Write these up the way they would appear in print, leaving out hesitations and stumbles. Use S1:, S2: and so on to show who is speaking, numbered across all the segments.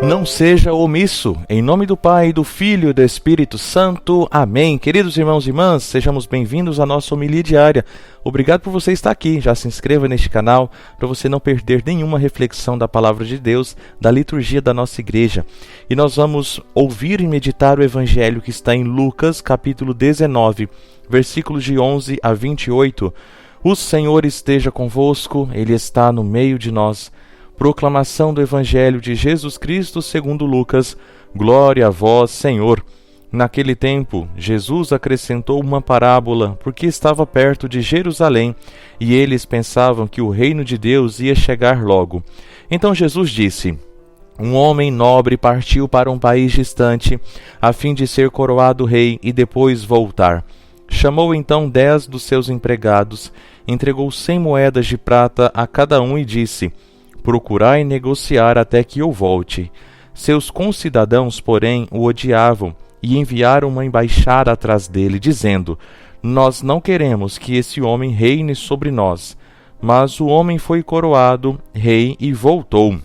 S1: Não seja omisso, em nome do Pai, do Filho e do Espírito Santo. Amém. Queridos irmãos e irmãs, sejamos bem-vindos à nossa homilia diária. Obrigado por você estar aqui. Já se inscreva neste canal para você não perder nenhuma reflexão da Palavra de Deus, da liturgia da nossa igreja. E nós vamos ouvir e meditar o Evangelho que está em Lucas, capítulo 19, versículos de 11 a 28. O Senhor esteja convosco, Ele está no meio de nós. Proclamação do Evangelho de Jesus Cristo segundo Lucas. Glória a vós, Senhor. Naquele tempo, Jesus acrescentou uma parábola, porque estava perto de Jerusalém, e eles pensavam que o reino de Deus ia chegar logo. Então Jesus disse: Um homem nobre partiu para um país distante, a fim de ser coroado rei e depois voltar. Chamou então 10 dos seus empregados, entregou 100 moedas de prata a cada um e disse: Procurai negociar até que eu volte. Seus concidadãos, porém, o odiavam e enviaram uma embaixada atrás dele, dizendo: Nós não queremos que esse homem reine sobre nós. Mas o homem foi coroado rei e voltou.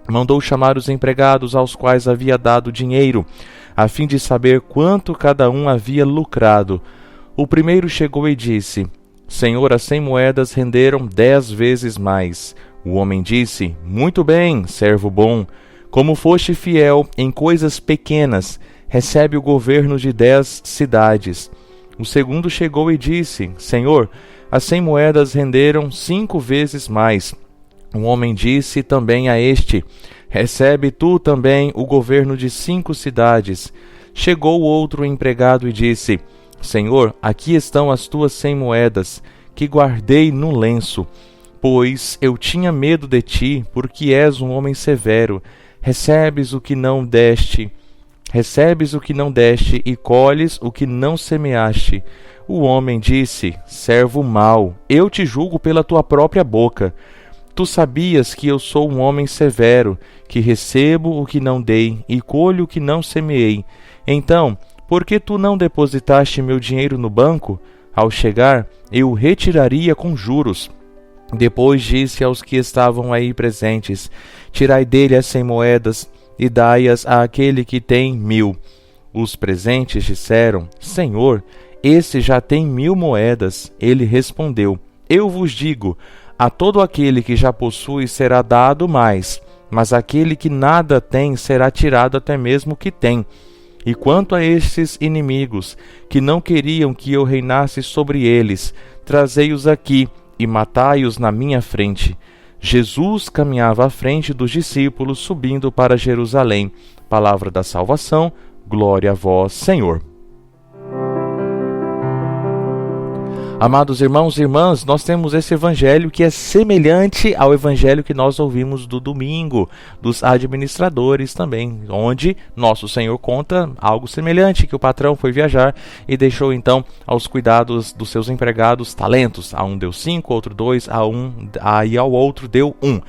S1: Mandou chamar os empregados aos quais havia dado dinheiro, a fim de saber quanto cada um havia lucrado. O primeiro chegou e disse: Senhor, as 100 moedas renderam 10 vezes mais. O homem disse: Muito bem, servo bom. Como foste fiel em coisas pequenas, recebe o governo de 10 cidades. O segundo chegou e disse: Senhor, as 100 moedas renderam 5 vezes mais. O homem disse também a este: Recebe tu também o governo de 5 cidades. Chegou outro empregado e disse: Senhor, aqui estão as tuas 100 moedas, que guardei no lenço. Pois eu tinha medo de ti, porque és um homem severo. Recebes o que não deste e colhes o que não semeaste. O homem disse: Servo mau, eu te julgo pela tua própria boca. Tu sabias que eu sou um homem severo, que recebo o que não dei e colho o que não semeei. Então, por que tu não depositaste meu dinheiro no banco? Ao chegar, eu o retiraria com juros. Depois disse aos que estavam aí presentes: Tirai dele as 100 moedas e dai-as àquele que tem 1000. Os presentes disseram: Senhor, esse já tem 1000 moedas. Ele respondeu: Eu vos digo, a todo aquele que já possui será dado mais, mas aquele que nada tem será tirado até mesmo o que tem. E quanto a estes inimigos, que não queriam que eu reinasse sobre eles, trazei-os aqui e matai-os na minha frente. Jesus caminhava à frente dos discípulos, subindo para Jerusalém. Palavra da salvação, glória a vós, Senhor. Amados irmãos e irmãs, nós temos esse evangelho que é semelhante ao evangelho que nós ouvimos do domingo, dos administradores também, onde nosso Senhor conta algo semelhante, que o patrão foi viajar e deixou então aos cuidados dos seus empregados talentos. A um deu 5, outro 2, e ao outro deu 1.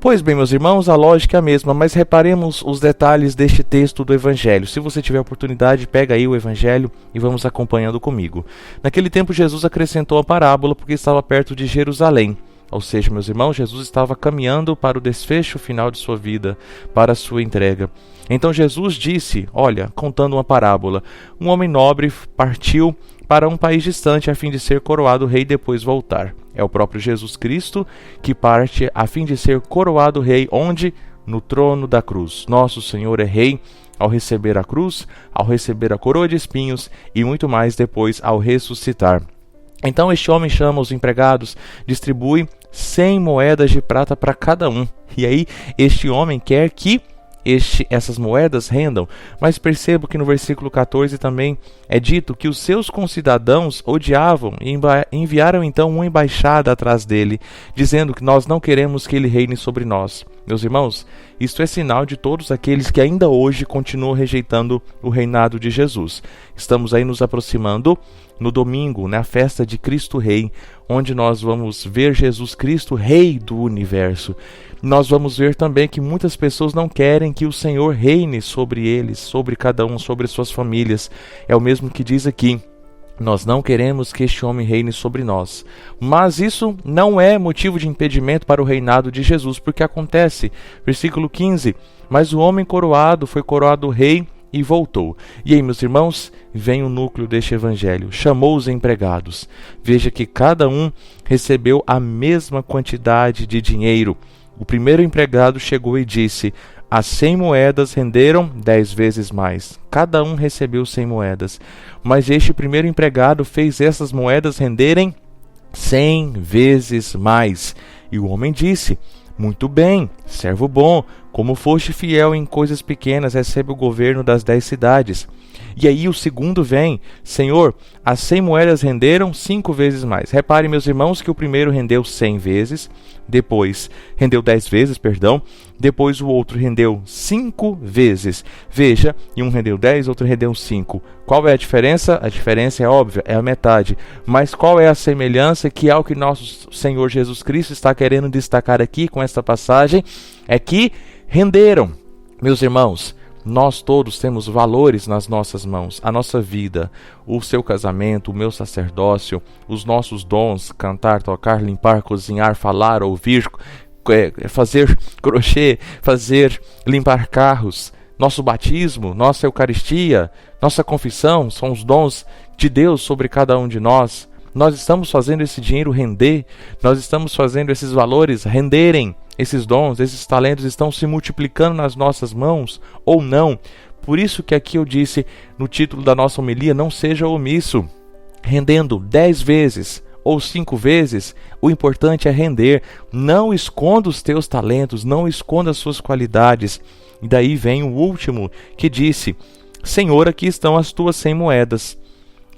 S1: Pois bem, meus irmãos, a lógica é a mesma, mas reparemos os detalhes deste texto do Evangelho. Se você tiver oportunidade, pega aí o Evangelho e vamos acompanhando comigo. Naquele tempo, Jesus acrescentou a parábola porque estava perto de Jerusalém. Ou seja, meus irmãos, Jesus estava caminhando para o desfecho final de sua vida, para a sua entrega. Então Jesus disse, contando uma parábola: um homem nobre partiu para um país distante a fim de ser coroado rei e depois voltar. É o próprio Jesus Cristo que parte a fim de ser coroado rei, onde? No trono da cruz. Nosso Senhor é rei ao receber a cruz, ao receber a coroa de espinhos e muito mais depois ao ressuscitar. Então este homem chama os empregados, distribui 100 moedas de prata para cada um. E aí este homem quer que essas moedas rendam, mas percebo que no versículo 14 também é dito que os seus concidadãos odiavam e enviaram então uma embaixada atrás dele, dizendo que nós não queremos que ele reine sobre nós. Meus irmãos, isto é sinal de todos aqueles que ainda hoje continuam rejeitando o reinado de Jesus. Estamos aí nos aproximando no domingo, na festa de Cristo Rei, onde nós vamos ver Jesus Cristo, Rei do Universo. Nós vamos ver também que muitas pessoas não querem que o Senhor reine sobre eles, sobre cada um, sobre suas famílias. É o mesmo que diz aqui: Nós não queremos que este homem reine sobre nós. Mas isso não é motivo de impedimento para o reinado de Jesus, porque acontece, versículo 15, mas o homem coroado foi coroado rei e voltou. E aí, meus irmãos, vem o núcleo deste evangelho. Chamou os empregados. Veja que cada um recebeu a mesma quantidade de dinheiro. O primeiro empregado chegou e disse: as 100 moedas renderam 10 vezes mais. Cada um recebeu 100 moedas. Mas este primeiro empregado fez essas moedas renderem 100 vezes mais. E o homem disse: muito bem, servo bom, como foste fiel em coisas pequenas, recebe o governo das 10 cidades. E aí o segundo vem: Senhor, as 100 moedas renderam 5 vezes mais. Repare, meus irmãos, que o primeiro rendeu 100 vezes, depois rendeu 10 vezes, perdão, depois o outro rendeu 5 vezes. Veja, e um rendeu 10, outro rendeu 5. Qual é a diferença? A diferença é óbvia, é a metade. Mas qual é a semelhança, que é o que nosso Senhor Jesus Cristo está querendo destacar aqui com esta passagem? É que renderam. Meus irmãos, nós todos temos valores nas nossas mãos, a nossa vida, o seu casamento, o meu sacerdócio, os nossos dons, cantar, tocar, limpar, cozinhar, falar, ouvir, fazer crochê, limpar carros, nosso batismo, nossa Eucaristia, nossa confissão, são os dons de Deus sobre cada um de nós. Nós estamos fazendo esse dinheiro render, nós estamos fazendo esses valores renderem. Esses dons, esses talentos estão se multiplicando nas nossas mãos ou não? Por isso que aqui eu disse no título da nossa homilia: não seja omisso. Rendendo 10 vezes ou 5 vezes, o importante é render. Não esconda os teus talentos, não esconda as suas qualidades. E daí vem o último, que disse: Senhor, aqui estão as tuas 100 moedas.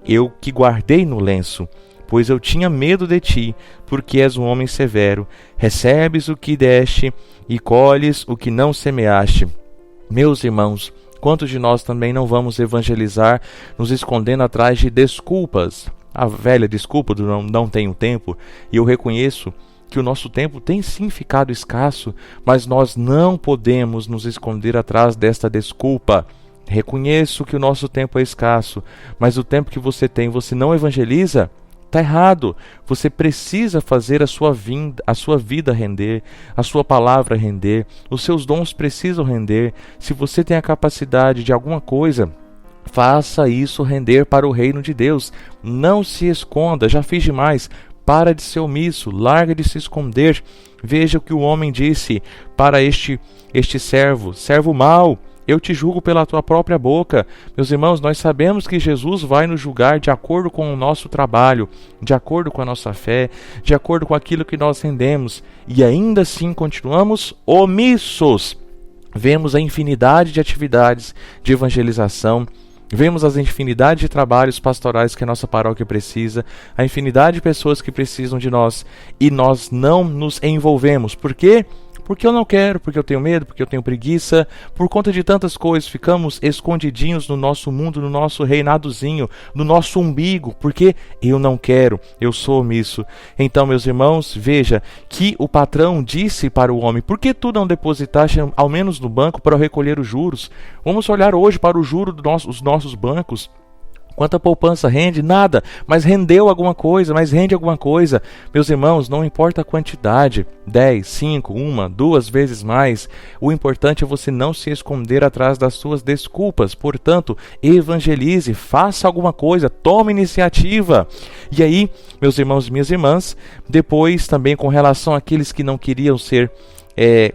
S1: Eu que guardei no lenço, pois eu tinha medo de ti, porque és um homem severo. Recebes o que deste e colhes o que não semeaste. Meus irmãos, quantos de nós também não vamos evangelizar nos escondendo atrás de desculpas? A velha desculpa do não tenho tempo. E eu reconheço que o nosso tempo tem sim ficado escasso, mas nós não podemos nos esconder atrás desta desculpa. Reconheço que o nosso tempo é escasso, mas o tempo que você tem, você não evangeliza? Está errado. Você precisa fazer a sua vida render, a sua palavra render, os seus dons precisam render. Se você tem a capacidade de alguma coisa, faça isso render para o reino de Deus. Não se esconda, já fiz demais. Para de ser omisso, larga de se esconder. Veja o que o homem disse para este servo mau: eu te julgo pela tua própria boca. Meus irmãos, nós sabemos que Jesus vai nos julgar de acordo com o nosso trabalho, de acordo com a nossa fé, de acordo com aquilo que nós rendemos. E ainda assim continuamos omissos. Vemos a infinidade de atividades de evangelização, vemos as infinidade de trabalhos pastorais que a nossa paróquia precisa, a infinidade de pessoas que precisam de nós, e nós não nos envolvemos. Por quê? Porque eu não quero, porque eu tenho medo, porque eu tenho preguiça, por conta de tantas coisas. Ficamos escondidinhos no nosso mundo, no nosso reinadozinho, no nosso umbigo, porque eu não quero, eu sou omisso. Então, meus irmãos, veja que o patrão disse para o homem: por que tu não depositaste ao menos no banco para recolher os juros? Vamos olhar hoje para o juro dos nossos bancos. Quanta poupança rende? Nada, mas rendeu alguma coisa, mas rende alguma coisa. Meus irmãos, não importa a quantidade, 10, 5, 1, 2 vezes mais, o importante é você não se esconder atrás das suas desculpas. Portanto, evangelize, faça alguma coisa, tome iniciativa. E aí, meus irmãos e minhas irmãs, depois também com relação àqueles que não queriam ser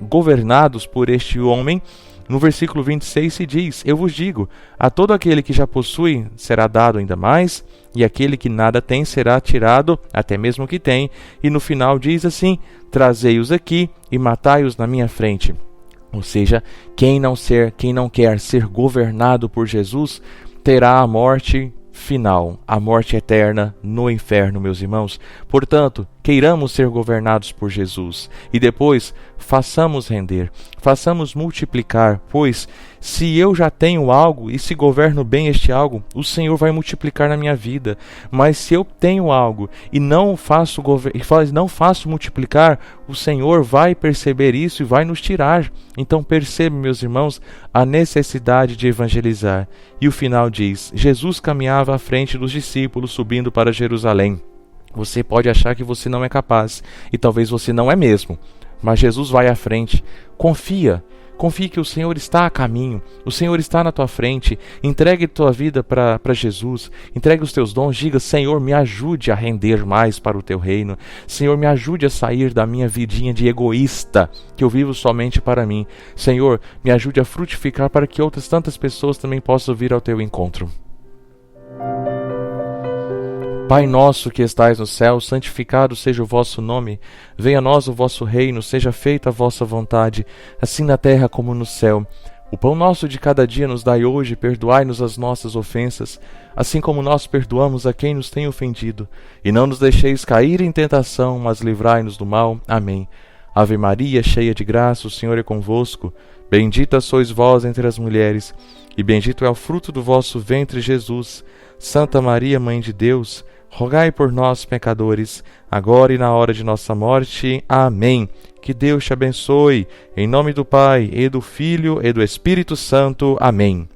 S1: governados por este homem, no versículo 26 se diz: eu vos digo, a todo aquele que já possui será dado ainda mais, e aquele que nada tem será tirado até mesmo o que tem. E no final diz assim: trazei-os aqui e matai-os na minha frente. Ou seja, quem não quer ser governado por Jesus, terá a morte final, a morte eterna no inferno, meus irmãos. Portanto, queiramos ser governados por Jesus e depois façamos render, façamos multiplicar, pois se eu já tenho algo e se governo bem este algo, o Senhor vai multiplicar na minha vida. Mas se eu tenho algo e não faço multiplicar, o Senhor vai perceber isso e vai nos tirar. Então percebam, meus irmãos, a necessidade de evangelizar. E o final diz: Jesus caminhava à frente dos discípulos subindo para Jerusalém. Você pode achar que você não é capaz, e talvez você não é mesmo, mas Jesus vai à frente. Confie que o Senhor está a caminho, o Senhor está na tua frente. Entregue tua vida para Jesus, entregue os teus dons, diga: Senhor, me ajude a render mais para o teu reino. Senhor, me ajude a sair da minha vidinha de egoísta, que eu vivo somente para mim. Senhor, me ajude a frutificar para que outras tantas pessoas também possam vir ao teu encontro. Pai nosso que estais no céu, santificado seja o vosso nome. Venha a nós o vosso reino, seja feita a vossa vontade, assim na terra como no céu. O pão nosso de cada dia nos dai hoje, perdoai-nos as nossas ofensas, assim como nós perdoamos a quem nos tem ofendido. E não nos deixeis cair em tentação, mas livrai-nos do mal. Amém. Ave Maria, cheia de graça, o Senhor é convosco. Bendita sois vós entre as mulheres, e bendito é o fruto do vosso ventre, Jesus. Santa Maria, Mãe de Deus, rogai por nós, pecadores, agora e na hora de nossa morte. Amém. Que Deus te abençoe. Em nome do Pai, e do Filho, e do Espírito Santo. Amém.